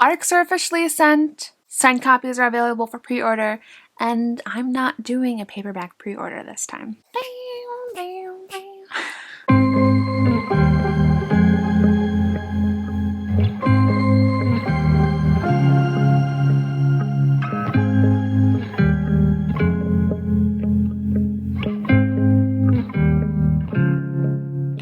arcs are officially sent, signed copies are available for pre-order, and I'm not doing a paperback pre-order this time.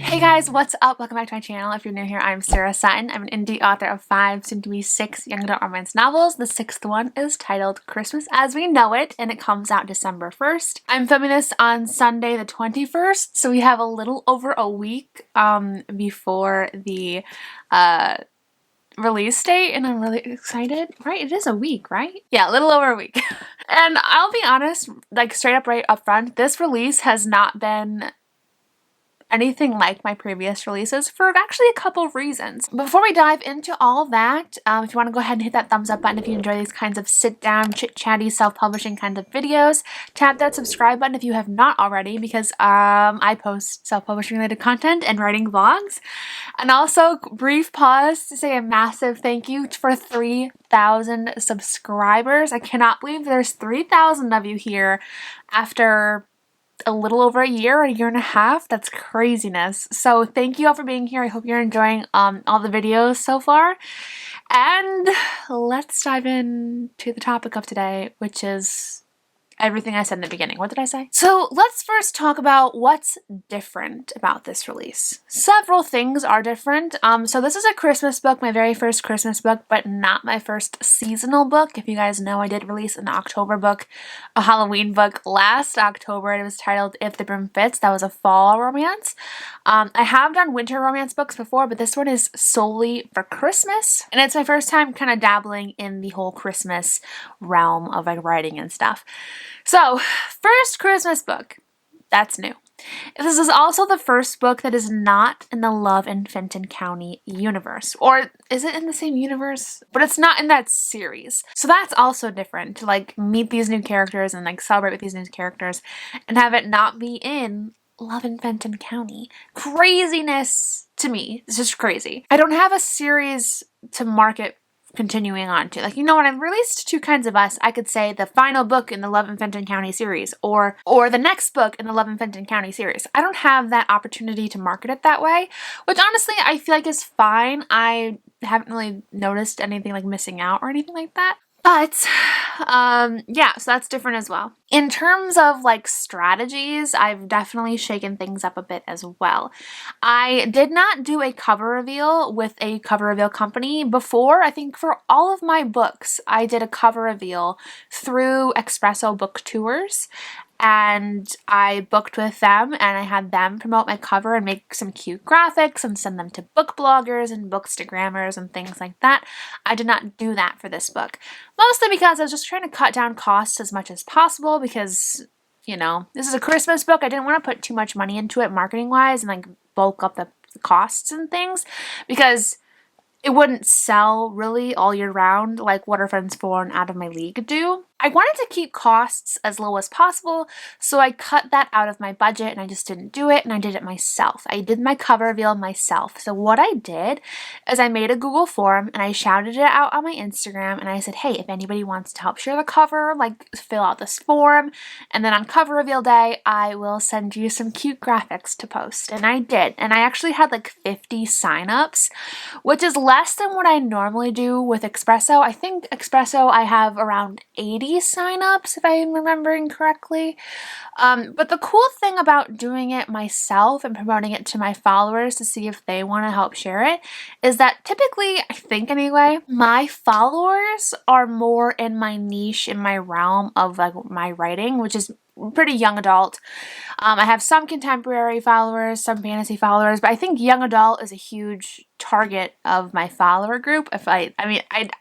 Hey guys, what's up? Welcome back to my channel. If you're new here, I'm Sarah Sutton. I'm an indie author of 5, soon to be 6 young adult romance novels. The 6th one is titled Christmas as We Know It, and it comes out December 1st. I'm filming this on Sunday the 21st, so we have a little over a week before the release date, and I'm really excited. Right? It is a week, right? Yeah, a little over a week. And I'll be honest, like straight up right up front, this release has not been anything like my previous releases for actually a couple of reasons. Before we dive into all that, if you want to go ahead and hit that thumbs up button if you enjoy these kinds of sit-down, chit-chatty, self-publishing kinds of videos. Tap that subscribe button if you have not already, because I post self-publishing related content and writing vlogs. And also, brief pause to say a massive thank you for 3,000 subscribers. I cannot believe there's 3,000 of you here after a little over a year and a half. That's craziness. So thank you all for being here. I hope you're enjoying all the videos so far. And let's dive into the topic of today, which is everything I said in the beginning. What did I say? So let's first talk about what's different about this release. Several things are different. So this is a Christmas book, my very first Christmas book, but not my first seasonal book. If you guys know, I did release an October book, a Halloween book last October. It was titled If the Broom Fits. That was a fall romance. I have done winter romance books before, but this one is solely for Christmas. And it's my first time kind of dabbling in the whole Christmas realm of like writing and stuff. So, first Christmas book. That's new. This is also the first book that is not in the Love in Fenton County universe. Or is it in the same universe? But it's not in that series. So that's also different, to like meet these new characters and like celebrate with these new characters and have it not be in Love in Fenton County. Craziness to me. It's just crazy. I don't have a series to market continuing on to. Like, you know, when I've released Two Kinds of Us, I could say the final book in the Love in Fenton County series or the next book in the Love in Fenton County series. I don't have that opportunity to market it that way, which honestly I feel like is fine. I haven't really noticed anything like missing out or anything like that. But, yeah, so that's different as well. In terms of, like, strategies, I've definitely shaken things up a bit as well. I did not do a cover reveal with a cover reveal company before. I think for all of my books, I did a cover reveal through Espresso Book Tours. And I booked with them and I had them promote my cover and make some cute graphics and send them to book bloggers and bookstagrammers and things like that. I did not do that for this book. Mostly because I was just trying to cut down costs as much as possible because, you know, this is a Christmas book. I didn't want to put too much money into it marketing-wise and like bulk up the costs and things because it wouldn't sell really all year round like What Are Friends For and Out of My League do. I wanted to keep costs as low as possible, so I cut that out of my budget and I just didn't do it and I did it myself. I did my cover reveal myself. So what I did is I made a Google form and I shouted it out on my Instagram and I said, hey, if anybody wants to help share the cover, like fill out this form, and then on cover reveal day, I will send you some cute graphics to post. And I did. And I actually had like 50 signups, which is less than what I normally do with Espresso. I think Espresso I have around 80 signups if I'm remembering correctly. But the cool thing about doing it myself and promoting it to my followers to see if they want to help share it is that typically, I think anyway, my followers are more in my niche, in my realm of like my writing, which is pretty young adult. I have some contemporary followers, some fantasy followers, but I think young adult is a huge target of my follower group. I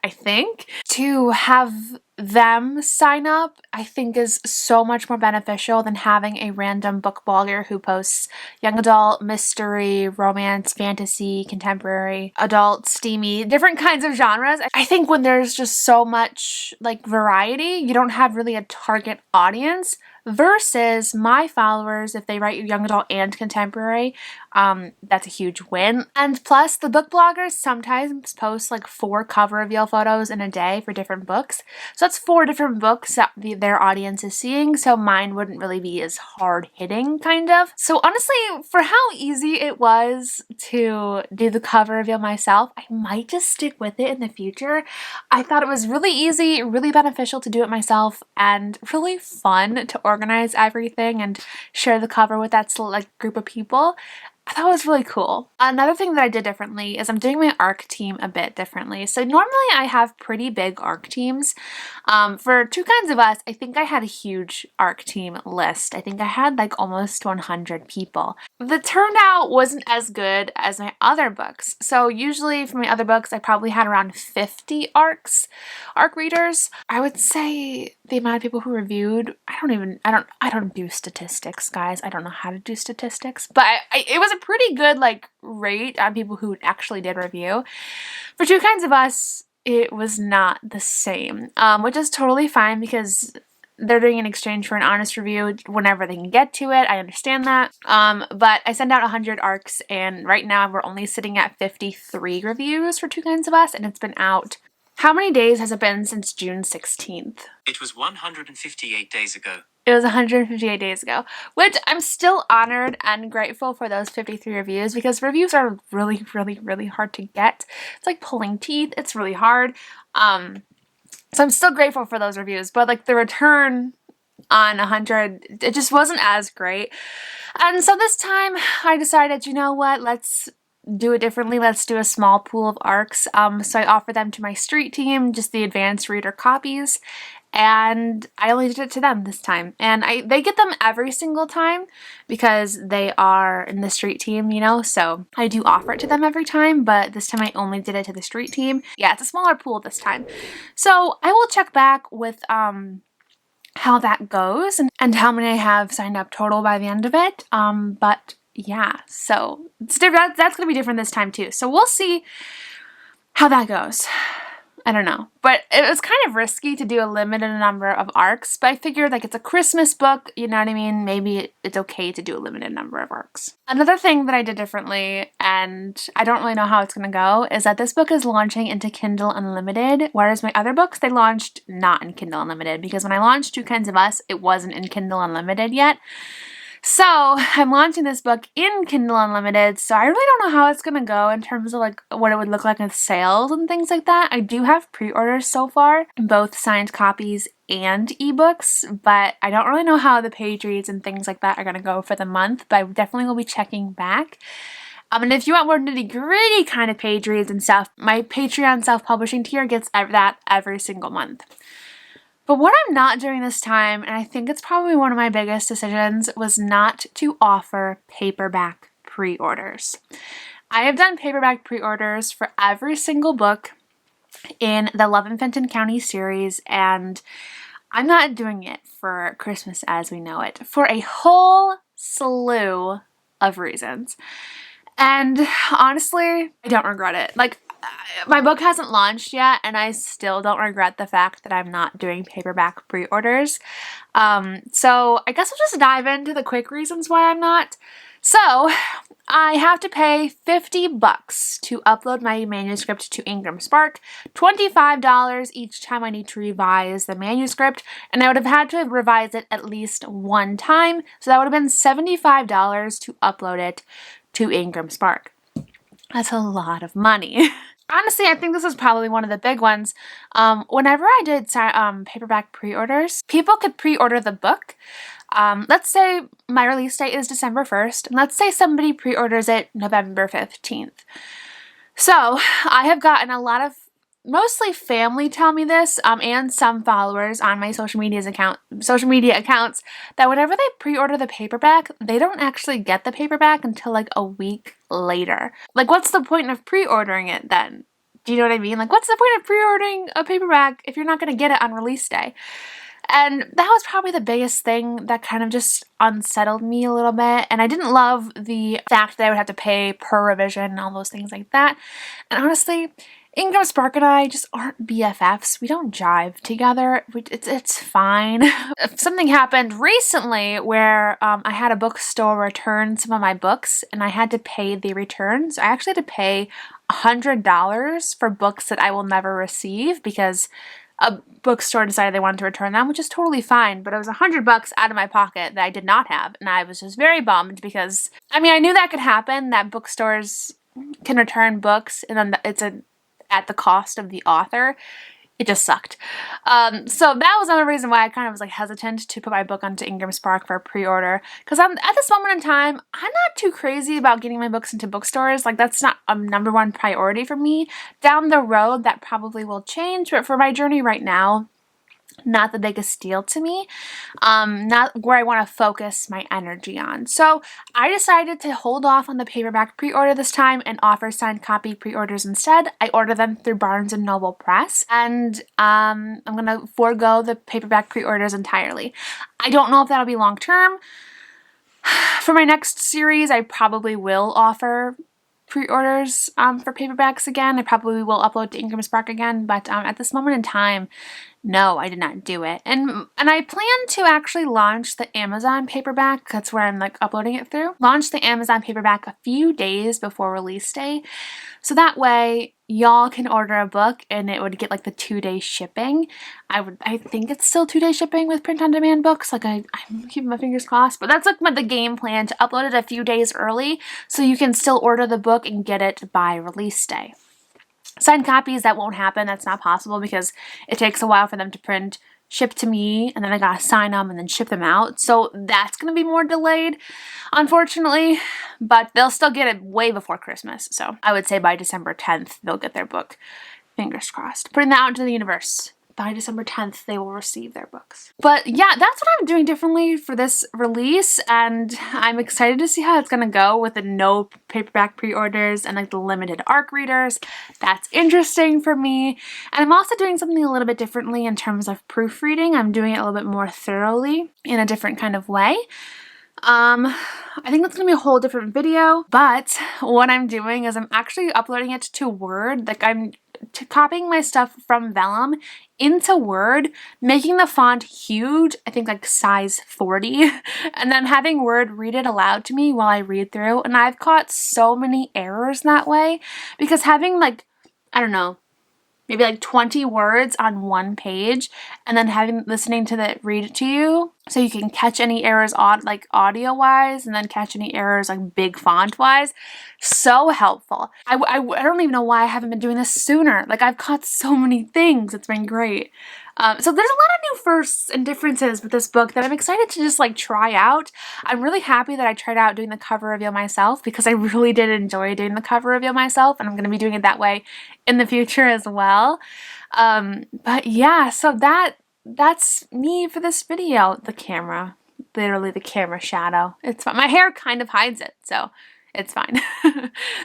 think to have them sign up, I think is so much more beneficial than having a random book blogger who posts young adult, mystery, romance, fantasy, contemporary, adult, steamy, different kinds of genres. I think when there's just so much like variety, you don't have really a target audience. Versus my followers, if they write young adult and contemporary, that's a huge win. And plus, the book bloggers sometimes post like 4 cover reveal photos in a day for different books. So that's 4 different books that their audience is seeing, so mine wouldn't really be as hard-hitting, kind of. So honestly, for how easy it was to do the cover reveal myself, I might just stick with it in the future. I thought it was really easy, really beneficial to do it myself, and really fun to organize everything and share the cover with that select group of people. I thought it was really cool. Another thing that I did differently is I'm doing my ARC team a bit differently. So normally I have pretty big ARC teams. For Two Kinds of Us, I think I had a huge ARC team list. I think I had like almost 100 people. The turnout wasn't as good as my other books. So usually for my other books, I probably had around 50 ARC readers. I would say the amount of people who reviewed, I don't do statistics, guys. I don't know how to do statistics, but it was a pretty good like rate on people who actually did review. For Two Kinds of Us, it was not the same, which is totally fine because they're doing an exchange for an honest review whenever they can get to it. I understand that. But I sent out 100 ARCs, and right now we're only sitting at 53 reviews for Two Kinds of Us, and it's been out. How many days has it been since June 16th? It was 158 days ago. It was 158 days ago, which I'm still honored and grateful for those 53 reviews, because reviews are really, really, really hard to get. It's like pulling teeth. It's really hard. So I'm still grateful for those reviews, but like the return on 100, it just wasn't as great. And so this time I decided, you know what, let's do it differently. Let's do a small pool of ARCs. So I offered them to my street team, just the advanced reader copies, and I only did it to them this time. And they get them every single time because they are in the street team, you know, so I do offer it to them every time, but this time I only did it to the street team. Yeah, it's a smaller pool this time. So I will check back with how that goes and how many I have signed up total by the end of it. But yeah, so it's different. That's going to be different this time too. So we'll see how that goes. I don't know, but it was kind of risky to do a limited number of ARCs, but I figured like it's a Christmas book, you know what I mean? Maybe it's okay to do a limited number of ARCs. Another thing that I did differently, and I don't really know how it's going to go, is that this book is launching into Kindle Unlimited, whereas my other books, they launched not in Kindle Unlimited, because when I launched Two Kinds of Us, it wasn't in Kindle Unlimited yet. So I'm launching this book in Kindle Unlimited, so I really don't know how it's going to go in terms of like what it would look like with sales and things like that. I do have pre-orders so far, both signed copies and ebooks, but I don't really know how the page reads and things like that are going to go for the month, but I definitely will be checking back. And if you want more nitty-gritty kind of page reads and stuff, my Patreon self-publishing tier gets that every single month. But what I'm not doing this time, and I think it's probably one of my biggest decisions, was not to offer paperback pre-orders. I have done paperback pre-orders for every single book in the Love in Fenton County series, and I'm not doing it for Christmas as we know it, for a whole slew of reasons. And honestly, I don't regret it. Like, my book hasn't launched yet, and I still don't regret the fact that I'm not doing paperback pre-orders. So I guess we'll just dive into the quick reasons why I'm not. So I have to pay $50 to upload my manuscript to Ingram Spark, $25 each time I need to revise the manuscript, and I would have had to revise it at least one time, so that would have been $75 to upload it to Ingram Spark. That's a lot of money. Honestly, I think this is probably one of the big ones. Whenever I did paperback pre-orders, people could pre-order the book. Let's say my release date is December 1st, and let's say somebody pre-orders it November 15th. So I have gotten a lot of mostly family tell me this, and some followers on my social media accounts, that whenever they pre-order the paperback, they don't actually get the paperback until like a week later. Like, what's the point of pre-ordering it then? Do you know what I mean? Like, what's the point of pre-ordering a paperback if you're not going to get it on release day? And that was probably the biggest thing that kind of just unsettled me a little bit. And I didn't love the fact that I would have to pay per revision and all those things like that. And honestly, Ingram Spark and I just aren't BFFs. We don't jive together. It's fine. Something happened recently where I had a bookstore return some of my books, and I had to pay the returns. I actually had to pay $100 for books that I will never receive because a bookstore decided they wanted to return them, which is totally fine, but it was $100 out of my pocket that I did not have, and I was just very bummed because, I mean, I knew that could happen, that bookstores can return books, and then it's at the cost of the author. It just sucked. So that was another reason why I kind of was like hesitant to put my book onto Ingram Spark for a pre-order, because at this moment in time, I'm not too crazy about getting my books into bookstores. Like, that's not a #1 priority for me. Down the road, that probably will change, but for my journey right now, not the biggest deal to me, not where I want to focus my energy on. So I decided to hold off on the paperback pre-order this time and offer signed copy pre-orders instead. I ordered them through Barnes & Noble Press, and I'm going to forego the paperback pre-orders entirely. I don't know if that'll be long term. For my next series, I probably will offer pre-orders for paperbacks again. I probably will upload to Ingram Spark again, but at this moment in time, no, I did not do it. And I plan to actually launch the Amazon paperback. That's where I'm like uploading it through. Launch the Amazon paperback a few days before release day. So that way y'all can order a book and it would get like the 2-day shipping. I think it's still 2-day shipping with print on demand books. Like I'm keeping my fingers crossed, but that's like the game plan, to upload it a few days early so you can still order the book and get it by release day. Signed copies, that won't happen. That's not possible because it takes a while for them to print, ship to me, and then I gotta sign them and then ship them out. So that's gonna be more delayed, unfortunately, but they'll still get it way before Christmas. So I would say by December 10th, they'll get their book. Fingers crossed. Putting that out into the universe. By December 10th, they will receive their books. But yeah, that's what I'm doing differently for this release, and I'm excited to see how it's gonna go with the no paperback pre-orders and like the limited ARC readers. That's interesting for me. And I'm also doing something a little bit differently in terms of proofreading. I'm doing it a little bit more thoroughly in a different kind of way. I think that's gonna be a whole different video, but what I'm doing is I'm actually uploading it to Word. Like, I'm copying my stuff from Vellum into Word, making the font huge, I think like size 40, and then having Word read it aloud to me while I read through. And I've caught so many errors that way because having like, I don't know, maybe like 20 words on one page and then listening to that read it to you so you can catch any errors like audio wise and then catch any errors like big font wise. So helpful. I don't even know why I haven't been doing this sooner. Like, I've caught so many things. It's been great. So there's a lot of new firsts and differences with this book that I'm excited to just like try out. I'm really happy that I tried out doing the cover reveal myself because I really did enjoy doing the cover reveal myself, and I'm going to be doing it that way in the future as well. But yeah, so that's me for this video. The camera, literally the camera shadow. It's fine. My hair kind of hides it, so it's fine.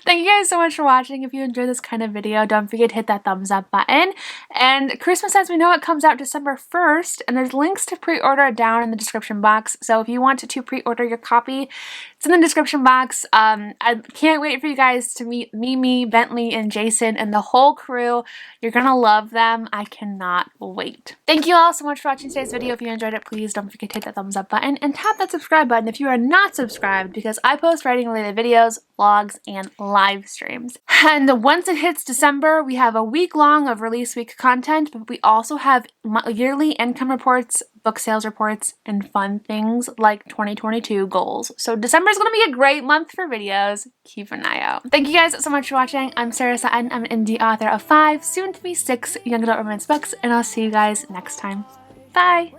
Thank you guys so much for watching. If you enjoyed this kind of video, don't forget to hit that thumbs up button. And Christmas, as we know, it comes out December 1st, and there's links to pre-order down in the description box. So if you want to pre-order your copy, it's in the description box. I can't wait for you guys to meet Mimi, Bentley, and Jason, and the whole crew. You're gonna love them. I cannot wait. Thank you all so much for watching today's video. If you enjoyed it, please don't forget to hit that thumbs up button and tap that subscribe button if you are not subscribed, because I post writing related videos, vlogs, and live streams. And once it hits December, we have a week long of release week content, but we also have yearly income reports, book sales reports, and fun things like 2022 goals. So December is going to be a great month for videos. Keep an eye out. Thank you guys so much for watching. I'm Sarah Sutton. I'm an indie author of 5, soon to be 6 young adult romance books, and I'll see you guys next time. Bye!